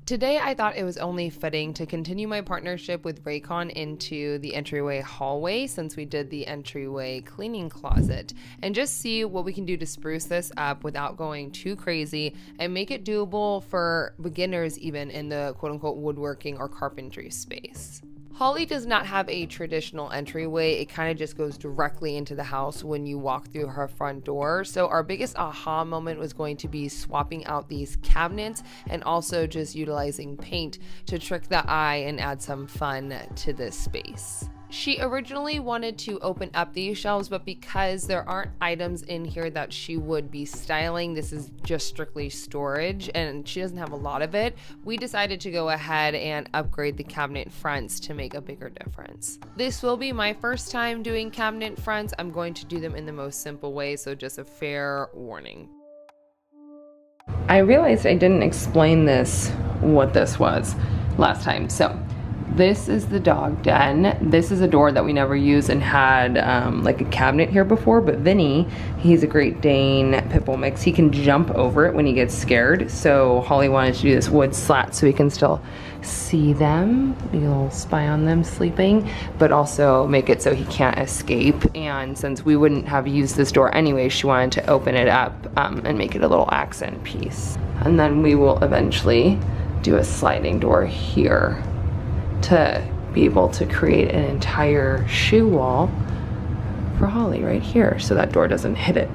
Today, I thought it was only fitting to continue my partnership with Raycon into the entryway hallway since we did the entryway cleaning closet, and just see what we can do to spruce this up without going too crazy and make it doable for beginners even in the quote-unquote woodworking or carpentry space. Holly does not have a traditional entryway. It kind of just goes directly into the house when you walk through her front door. So our biggest aha moment was going to be swapping out these cabinets and also just utilizing paint to trick the eye and add some fun to this space. She originally wanted to open up these shelves, but because there aren't items in here that she would be styling, this is just strictly storage and she doesn't have a lot of it, we decided to go ahead and upgrade the cabinet fronts to make a bigger difference. This will be my first time doing cabinet fronts. I'm going to do them in the most simple way, so just a fair warning. I realized I didn't explain what this was last time. So this is the dog den. This is a door that we never used and had like a cabinet here before, but Vinny, he's a Great Dane Pit Bull mix. He can jump over it when he gets scared. So Holly wanted to do this wood slat so we can still see them, be a little spy on them sleeping, but also make it so he can't escape. And since we wouldn't have used this door anyway, she wanted to open it up and make it a little accent piece. And then we will eventually do a sliding door here to be able to create an entire shoe wall for Holly right here so that door doesn't hit it.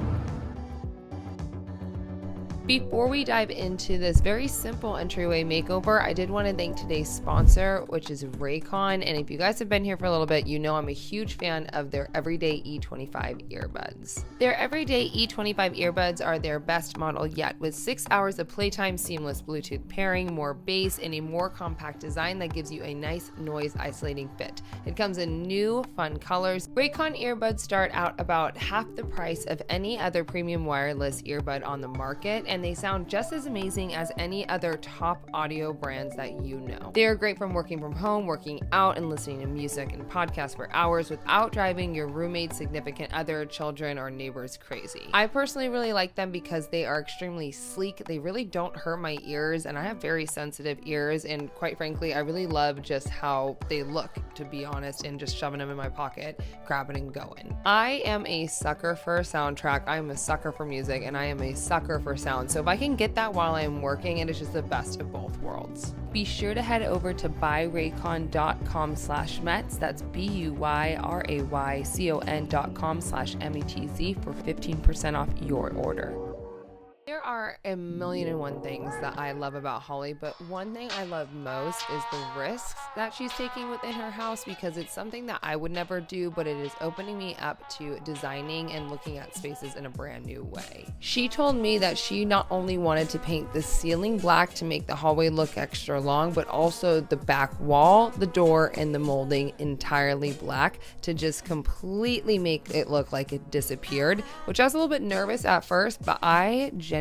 Before we dive into this very simple entryway makeover, I did want to thank today's sponsor, which is Raycon. And if you guys have been here for a little bit, you know I'm a huge fan of their Everyday E25 earbuds. Their Everyday E25 earbuds are their best model yet, with 6 hours of playtime, seamless Bluetooth pairing, more bass, and a more compact design that gives you a nice noise isolating fit. It comes in new, fun colors. Raycon earbuds start out about half the price of any other premium wireless earbud on the market, and they sound just as amazing as any other top audio brands that you know. They are great from working from home, working out, and listening to music and podcasts for hours without driving your roommate, significant other, children, or neighbors crazy. I personally really like them because they are extremely sleek. They really don't hurt my ears, and I have very sensitive ears, and quite frankly, I really love just how they look, to be honest, and just shoving them in my pocket, grabbing and going. I am a sucker for a soundtrack. I am a sucker for music, and I am a sucker for sound. So if I can get that while I'm working, it is just the best of both worlds. Be sure to head over to buyraycon.com/Metz. That's BUYRAYCON.com/METZ for 15% off your order. There are a million and one things that I love about Holly, but one thing I love most is the risks that she's taking within her house, because it's something that I would never do, but it is opening me up to designing and looking at spaces in a brand new way. She told me that she not only wanted to paint the ceiling black to make the hallway look extra long, but also the back wall, the door, and the molding entirely black to just completely make it look like it disappeared, which I was a little bit nervous at first, but I genuinely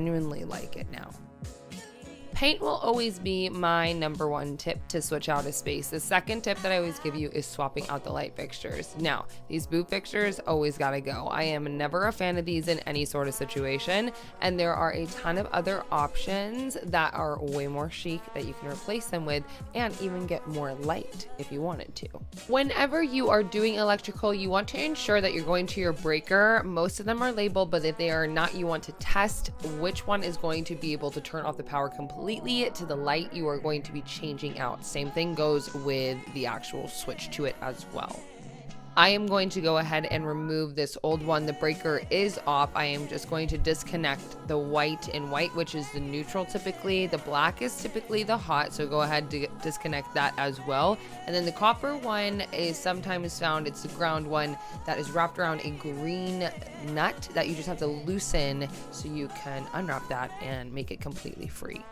like it now. Paint will always be my number one tip to switch out a space. The second tip that I always give you is swapping out the light fixtures. Now, these booth fixtures always gotta go. I am never a fan of these in any sort of situation, and there are a ton of other options that are way more chic that you can replace them with and even get more light if you wanted to. Whenever you are doing electrical, you want to ensure that you're going to your breaker. Most of them are labeled, but if they are not, you want to test which one is going to be able to turn off the power completely to the light you are going to be changing out. Same thing goes with the actual switch to it as well. I am going to go ahead and remove this old one. The breaker is off. I am just going to disconnect the white and white, which is the neutral typically. The black is typically the hot, so go ahead to disconnect that as well. And then the copper one is sometimes found, it's the ground one that is wrapped around a green nut that you just have to loosen so you can unwrap that and make it completely free.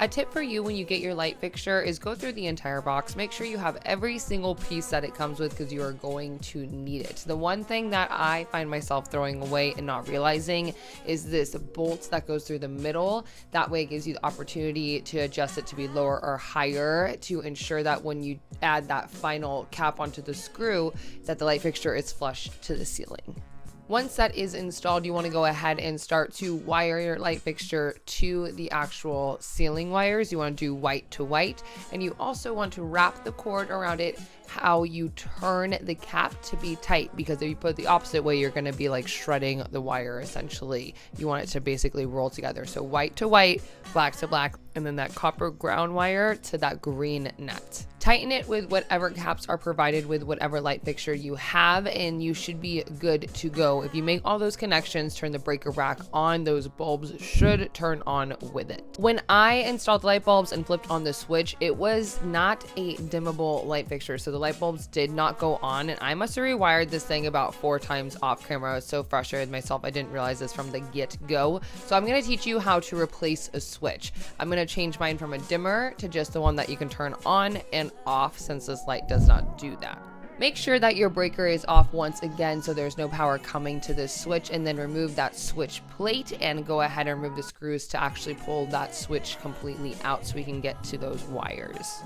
A tip for you when you get your light fixture is go through the entire box. Make sure you have every single piece that it comes with because you are going to need it. The one thing that I find myself throwing away and not realizing is this bolt that goes through the middle. That way it gives you the opportunity to adjust it to be lower or higher to ensure that when you add that final cap onto the screw that the light fixture is flush to the ceiling. Once that is installed, you want to go ahead and start to wire your light fixture to the actual ceiling wires. You want to do white to white, and you also want to wrap the cord around it how you turn the cap to be tight, because if you put it the opposite way, you're going to be like shredding the wire essentially. You want it to basically roll together. So white to white, black to black, and then that copper ground wire to that green net. Tighten it with whatever caps are provided with whatever light fixture you have, and you should be good to go. If you make all those connections, turn the breaker back on, those bulbs should turn on with it. When I installed the light bulbs and flipped on the switch, it was not a dimmable light fixture. So the light bulbs did not go on, and I must have rewired this thing about 4 times off camera. I was so frustrated with myself. I didn't realize this from the get-go. So I'm going to teach you how to replace a switch. I'm going to change mine from a dimmer to just the one that you can turn on and off, since this light does not do that. Make sure that your breaker is off once again so there's no power coming to this switch, and then remove that switch plate and go ahead and remove the screws to actually pull that switch completely out so we can get to those wires.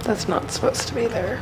That's not supposed to be there.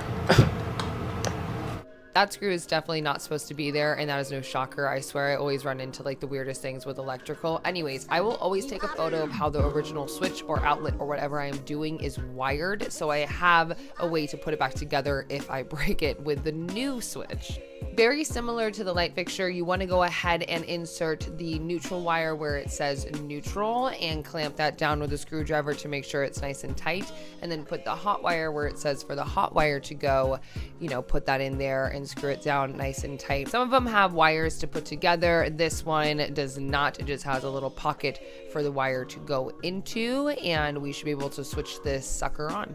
That screw is definitely not supposed to be there, and that is no shocker. I swear I always run into like the weirdest things with electrical. Anyways, I will always take a photo of how the original switch or outlet or whatever I am doing is wired, so I have a way to put it back together if I break it with the new switch. Very similar to the light fixture, you want to go ahead and insert the neutral wire where it says neutral and clamp that down with a screwdriver to make sure it's nice and tight, and then put the hot wire where it says for the hot wire to go, you know, put that in there and screw it down nice and tight. Some of them have wires to put together. This one does not. It just has a little pocket for the wire to go into, and we should be able to switch this sucker on.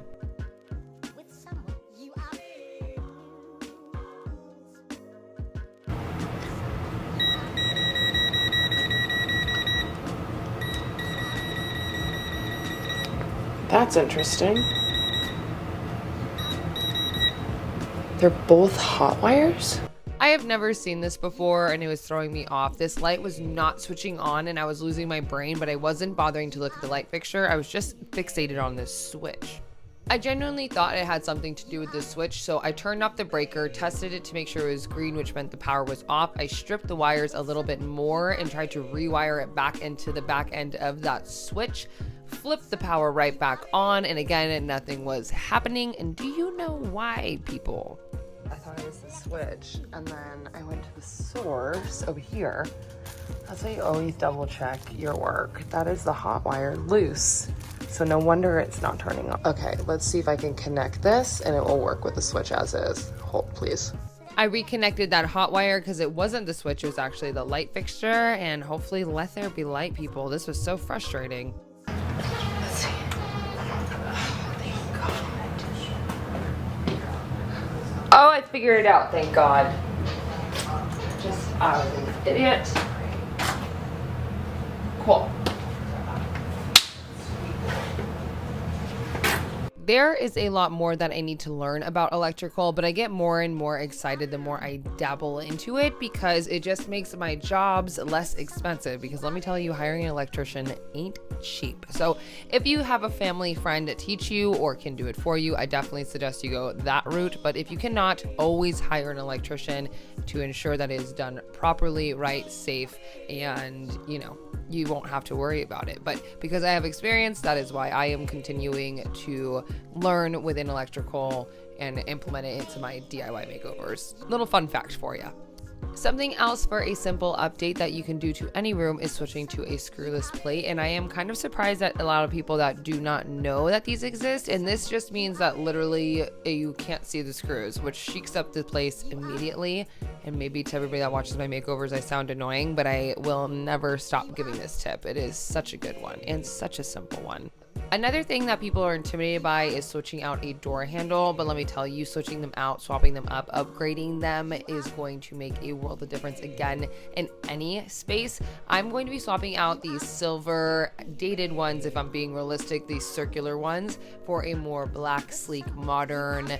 That's interesting. They're both hot wires? I have never seen this before, and it was throwing me off. This light was not switching on, and I was losing my brain, but I wasn't bothering to look at the light fixture. I was just fixated on this switch. I genuinely thought it had something to do with this switch, so I turned off the breaker, tested it to make sure it was green, which meant the power was off. I stripped the wires a little bit more and tried to rewire it back into the back end of that switch, flipped the power right back on, and again, nothing was happening. And do you know why, people? I thought it was the switch, and then I went to the source over here. That's how you always double check your work. That is the hot wire loose. So no wonder it's not turning on. Okay, let's see if I can connect this and it will work with the switch as is. Hold, please. I reconnected that hot wire because it wasn't the switch, it was actually the light fixture, and hopefully let there be light, people. This was so frustrating. Let's see. Oh, thank God. Oh, I figured it out, thank God. I was an idiot. Cool. There is a lot more that I need to learn about electrical, but I get more and more excited the more I dabble into it, because it just makes my jobs less expensive. Because let me tell you, hiring an electrician ain't cheap. So if you have a family friend to teach you or can do it for you, I definitely suggest you go that route. But if you cannot, always hire an electrician to ensure that it is done properly, right, safe, and you won't have to worry about it. But because I have experience, that is why I am continuing to learn within electrical and implement it into my DIY makeovers. Little fun fact for you. Something else for a simple update that you can do to any room is switching to a screwless plate, and I am kind of surprised at a lot of people that do not know that these exist, and this just means that literally you can't see the screws, which shakes up the place immediately. And maybe to everybody that watches my makeovers I sound annoying, but I will never stop giving this tip. It is such a good one and such a simple one. Another thing that people are intimidated by is switching out a door handle, but let me tell you, switching them out, swapping them up, upgrading them is going to make a world of difference again in any space. I'm going to be swapping out these silver dated ones, if I'm being realistic, these circular ones, for a more black, sleek, modern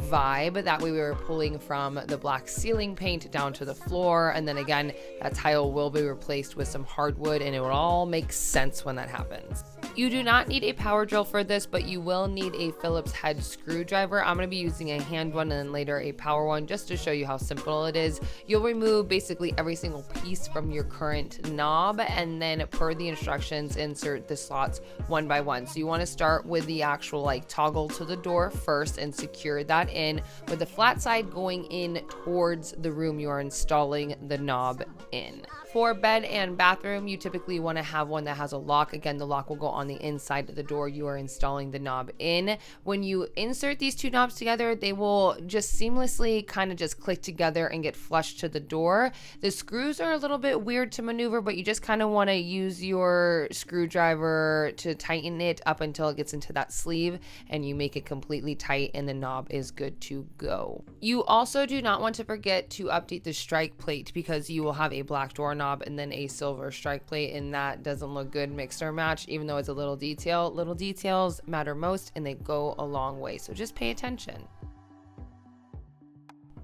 vibe. That way we were pulling from the black ceiling paint down to the floor, and then again, that tile will be replaced with some hardwood, and it will all make sense when that happens. You do not need a power drill for this, but you will need a Phillips head screwdriver. I'm going to be using a hand one and then later a power one just to show you how simple it is. You'll remove basically every single piece from your current knob, and then per the instructions, insert the slots one by one. So you want to start with the actual like toggle to the door first and secure that in with the flat side going in towards the room you are installing the knob in. For bed and bathroom, you typically want to have one that has a lock. Again, the lock will go on the inside of the door you are installing the knob in. When you insert these two knobs together, they will just seamlessly kind of just click together and get flush to the door. The screws are a little bit weird to maneuver, but you just kind of want to use your screwdriver to tighten it up until it gets into that sleeve and you make it completely tight and the knob is good to go. You also do not want to forget to update the strike plate because you will have a black doorknob and then a silver strike plate, and that doesn't look good mixed or match, even though it's a little detail. Little details matter most and they go a long way, so just pay attention.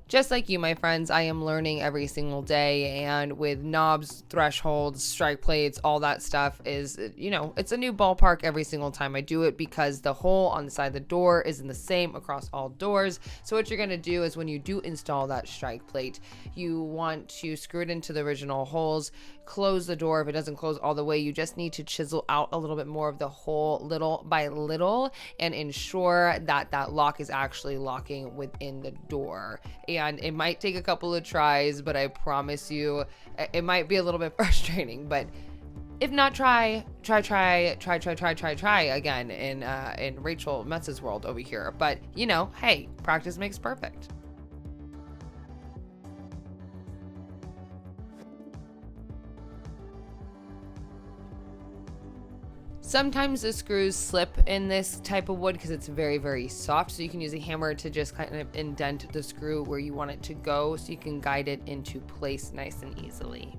Just like you, my friends, I am learning every single day, and with knobs, thresholds, strike plates, all that stuff is, you know, it's a new ballpark every single time I do it because the hole on the side of the door isn't the same across all doors. So what you're going to do is when you do install that strike plate, you want to screw it into the original holes, close the door. If it doesn't close all the way, you just need to chisel out a little bit more of the hole little by little and ensure that that lock is actually locking within the door. And it might take a couple of tries, but I promise you it might be a little bit frustrating, but if not, try again in Rachel Metz's world over here. But you know, hey, practice makes perfect. Sometimes the screws slip in this type of wood because it's very, very soft. So you can use a hammer to just kind of indent the screw where you want it to go so you can guide it into place nice and easily.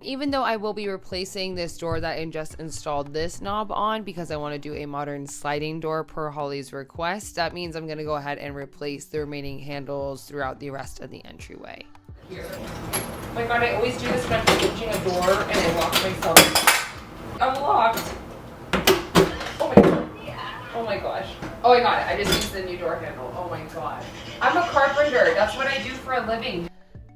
Even though I will be replacing this door that I just installed this knob on because I want to do a modern sliding door per Holly's request, that means I'm going to go ahead and replace the remaining handles throughout the rest of the entryway. Here. Oh my god, I always do this when I'm changing a door and I lock myself. I'm locked. Oh my god. Oh my gosh. Oh, I got it. I just used the new door handle. Oh my god. I'm a carpenter. That's what I do for a living.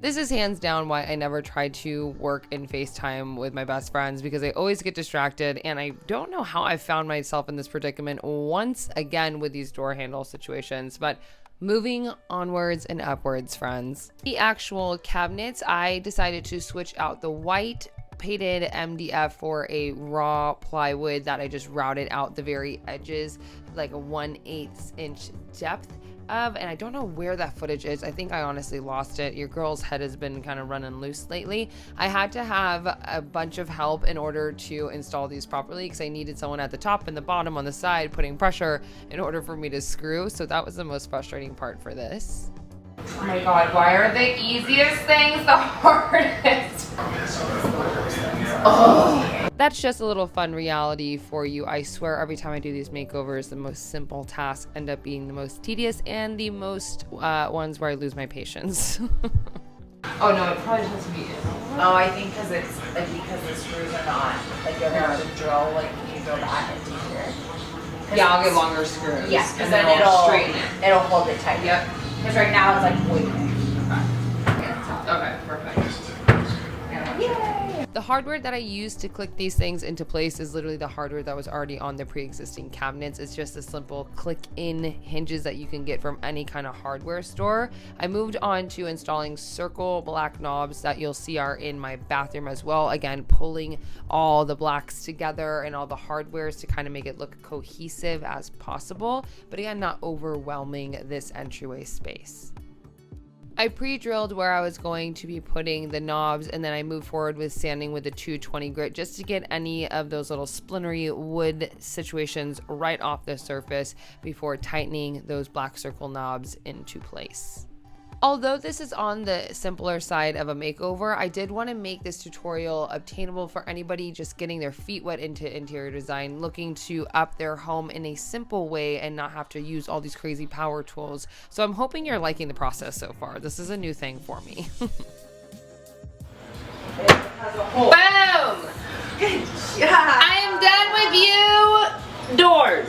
This is hands down why I never try to work in FaceTime with my best friends, because I always get distracted, and I don't know how I found myself in this predicament once again with these door handle situations. But moving onwards and upwards, friends. The actual cabinets, I decided to switch out the white painted MDF for a raw plywood that I just routed out the very edges, like a 1/8 inch depth of, and I don't know where that footage is. I think I honestly lost it. Your girl's head has been kind of running loose lately. I had to have a bunch of help in order to install these properly because I needed someone at the top and the bottom on the side putting pressure in order for me to screw. So that was the most frustrating part for this. Oh my god, why are the easiest things the hardest? Oh. That's just a little fun reality for you. I swear every time I do these makeovers, the most simple tasks end up being the most tedious and the most ones where I lose my patience. Oh no, it probably has to be in. Oh, I think because it's like because the screws are not like you're gonna have to drill like you drill that into here. Yeah, I'll get longer screws. Yeah, because then it'll straighten it. It'll hold it tight. Yep. Because right now it's like way back. Okay, perfect. Yay! The hardware that I use to click these things into place is literally the hardware that was already on the pre-existing cabinets. It's just a simple click-in hinges that you can get from any kind of hardware store. I moved on to installing circle black knobs that you'll see are in my bathroom as well. Again, pulling all the blacks together and all the hardwares to kind of make it look cohesive as possible, but again, not overwhelming this entryway space. I pre-drilled where I was going to be putting the knobs, and then I moved forward with sanding with the 220 grit just to get any of those little splintery wood situations right off the surface before tightening those black circle knobs into place. Although this is on the simpler side of a makeover, I did want to make this tutorial obtainable for anybody just getting their feet wet into interior design, looking to up their home in a simple way and not have to use all these crazy power tools. So I'm hoping you're liking the process so far. This is a new thing for me. It has a hole. Boom! Good job. I am done with you. Doors.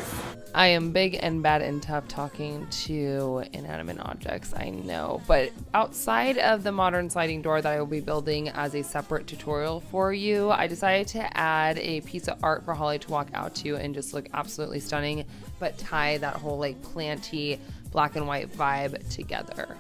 I am big and bad and tough talking to inanimate objects, I know. But outside of the modern sliding door that I will be building as a separate tutorial for you, I decided to add a piece of art for Holly to walk out to and just look absolutely stunning, but tie that whole like planty black and white vibe together.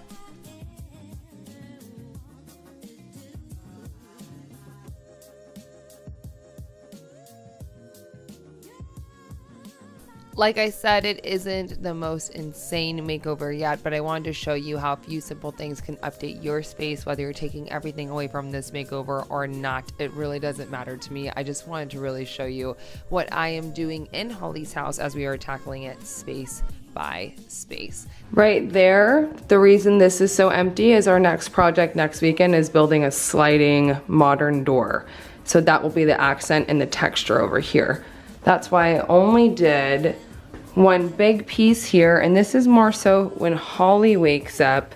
Like I said, it isn't the most insane makeover yet, but I wanted to show you how a few simple things can update your space, whether you're taking everything away from this makeover or not. It really doesn't matter to me. I just wanted to really show you what I am doing in Holly's house as we are tackling it space by space. Right there, the reason this is so empty is our next project next weekend is building a sliding modern door. So that will be the accent and the texture over here. That's why I only did one big piece here, and this is more so when Holly wakes up.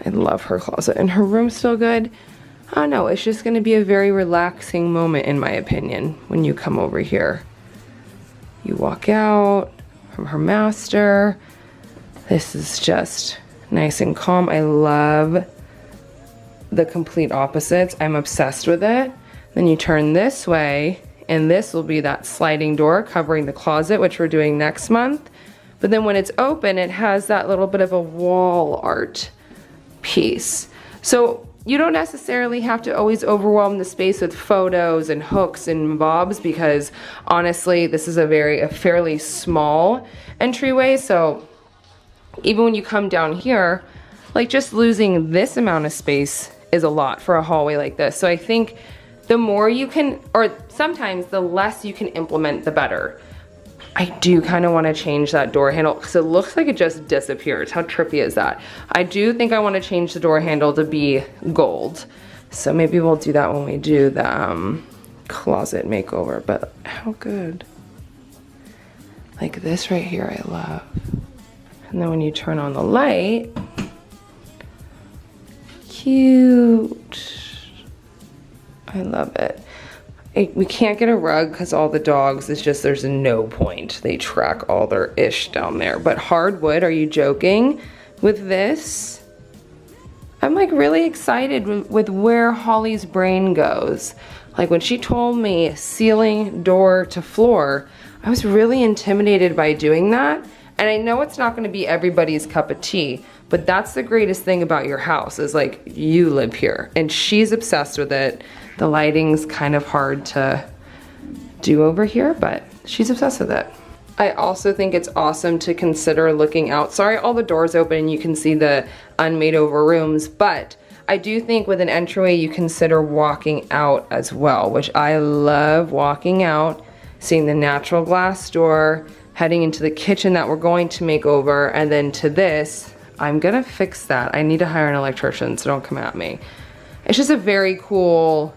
I love her closet, and her room's still good. I don't know, it's just gonna be a very relaxing moment in my opinion when you come over here. You walk out from her master. This is just nice and calm. I love the complete opposites. I'm obsessed with it. Then you turn this way, and this will be that sliding door covering the closet, which we're doing next month. But then when it's open, it has that little bit of a wall art piece. So you don't necessarily have to always overwhelm the space with photos and hooks and bobs, because honestly, this is a fairly small entryway. So even when you come down here, like just losing this amount of space is a lot for a hallway like this. So I think the more you can, or sometimes the less you can implement, the better. I do kind of want to change that door handle because it looks like it just disappears. How trippy is that? I do think I want to change the door handle to be gold. So maybe we'll do that when we do the closet makeover, but how good. Like this right here, I love. And then when you turn on the light, cute. I love it. We can't get a rug because all the dogs, it's just there's no point. They track all their ish down there. But hardwood, are you joking? With this, I'm like really excited with where Holly's brain goes. Like when she told me ceiling, door to floor, I was really intimidated by doing that. And I know it's not going to be everybody's cup of tea, but that's the greatest thing about your house is like you live here and she's obsessed with it. The lighting's kind of hard to do over here, but she's obsessed with it. I also think it's awesome to consider looking out. Sorry, all the doors open and you can see the unmade over rooms, but I do think with an entryway you consider walking out as well, which I love walking out, seeing the natural glass door, heading into the kitchen that we're going to make over, and then to this. I'm gonna fix that. I need to hire an electrician, so don't come at me. It's just a very cool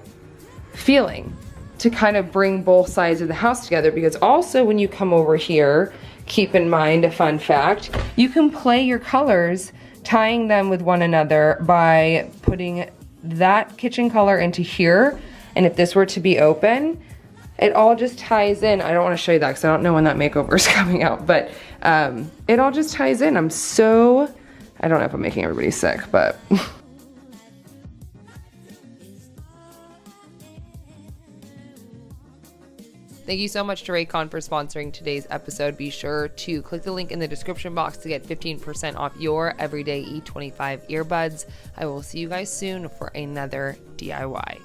feeling to kind of bring both sides of the house together, because also when you come over here, keep in mind a fun fact, you can play your colors, tying them with one another by putting that kitchen color into here, and if this were to be open, it all just ties in. I don't want to show you that because I don't know when that makeover is coming out, but it all just ties in. I don't know if I'm making everybody sick, but thank you so much to Raycon for sponsoring today's episode. Be sure to click the link in the description box to get 15% off your everyday E25 earbuds. I will see you guys soon for another DIY.